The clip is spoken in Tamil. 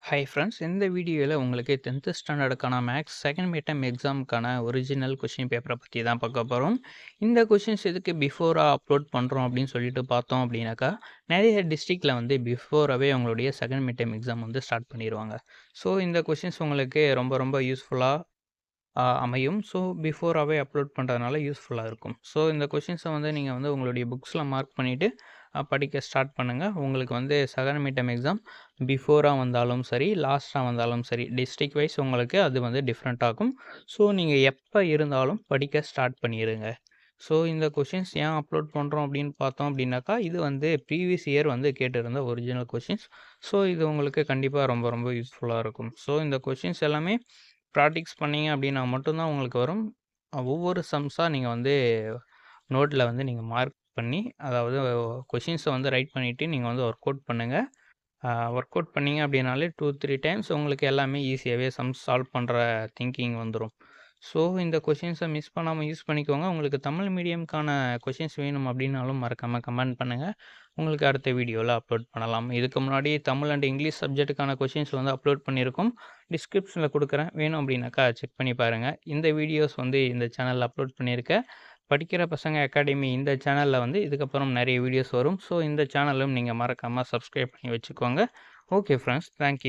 ஹாய் ஃப்ரெண்ட்ஸ், இந்த வீடியோவில் உங்களுக்கு 10th ஸ்டாண்டர்டுக்கான மேக்ஸ் செகண்ட் மிட் டர்ம் எக்ஸாமுக்கான ஒரிஜினல் கொஷின் பேப்பரை பற்றி தான் பார்க்க போகிறோம். இந்த கொஷின்ஸ் எதுக்கு பிஃபோராக அப்லோட் பண்ணுறோம் அப்படின்னு சொல்லிட்டு பார்த்தோம் அப்படின்னாக்கா, நிறைய டிஸ்ட்ரிக்டில் வந்து பிஃபோராகவே அவங்களுடைய செகண்ட் மிட் டர்ம் எக்ஸாம் வந்து ஸ்டார்ட் பண்ணிடுவாங்க. ஸோ இந்த கொஷின்ஸ் உங்களுக்கு ரொம்ப ரொம்ப யூஸ்ஃபுல்லாக அமையும். ஸோ பிஃபோராகவே அப்லோட் பண்ணுறதுனால யூஸ்ஃபுல்லாக இருக்கும். ஸோ இந்த கொஷின்ஸை வந்து நீங்கள் வந்து உங்களுடைய புக்ஸில் மார்க் பண்ணிவிட்டு படிக்க ஸ்டார்ட் பண்ணுங்கள். உங்களுக்கு வந்து செகண்ட் மிட் டர்ம் எக்ஸாம் பிஃபோராக வந்தாலும் சரி, லாஸ்ட்டாக வந்தாலும் சரி, டிஸ்ட்ரிக்ட் வைஸ் உங்களுக்கு அது வந்து டிஃப்ரெண்ட் ஆகும். ஸோ நீங்கள் எப்போ இருந்தாலும் படிக்க ஸ்டார்ட் பண்ணிடுங்க. ஸோ இந்த கொஷின்ஸ் ஏன் அப்லோட் பண்ணுறோம் அப்படின்னு பார்த்தோம் அப்படின்னாக்கா, இது வந்து ப்ரீவியஸ் இயர் வந்து கேட்டிருந்த ஒரிஜினல் கொஷின்ஸ். ஸோ இது உங்களுக்கு கண்டிப்பாக ரொம்ப ரொம்ப யூஸ்ஃபுல்லாக இருக்கும். ஸோ இந்த கொஷின்ஸ் எல்லாமே ப்ராக்டிக்ஸ் பண்ணீங்க அப்படின்னா மட்டும்தான் உங்களுக்கு வரும். ஒவ்வொரு சம்ஸாக நீங்கள் வந்து நோட்டில் வந்து நீங்கள் மார்க் பண்ணி, அதாவது கொஷின்ஸை வந்து ரைட் பண்ணிவிட்டு நீங்கள் வந்து ஒர்க் அவுட் பண்ணுங்கள். ஒர்க் அவுட் பண்ணீங்க அப்படின்னாலே 2, 3 டைம்ஸ் உங்களுக்கு எல்லாமே ஈஸியாகவே சம்ஸ் சால்வ் பண்ணுற திங்கிங் வந்துடும். ஸோ இந்த கொஷின்ஸை மிஸ் பண்ணாமல் யூஸ் பண்ணிக்கோங்க. உங்களுக்கு தமிழ் மீடியம்க்கான கொஷின்ஸ் வேணும் அப்படின்னாலும் மறக்காமல் கமெண்ட் பண்ணுங்கள். உங்களுக்கு அடுத்த வீடியோவில் அப்லோட் பண்ணலாம். இதுக்கு முன்னாடி தமிழ் அண்ட் இங்கிலீஷ் சப்ஜெக்ட்டுக்கான கொஷின்ஸ் வந்து அப்லோட் பண்ணியிருக்கோம். டிஸ்கிரிப்ஷனில் கொடுக்குறேன், வேணும் அப்படின்னாக்கா செக் பண்ணி பாருங்கள். இந்த வீடியோஸ் வந்து இந்த சேனலில் அப்லோட் பண்ணியிருக்கேன். படிக்கிற பசங்க அகாடமி இந்த சேனலில் வந்து இதுக்கப்புறம் நிறைய வீடியோஸ் வரும். ஸோ இந்த சேனலும் நீங்கள் மறக்காமல் சப்ஸ்கிரைப் பண்ணி வச்சுக்கோங்க. Okay friends, thank you.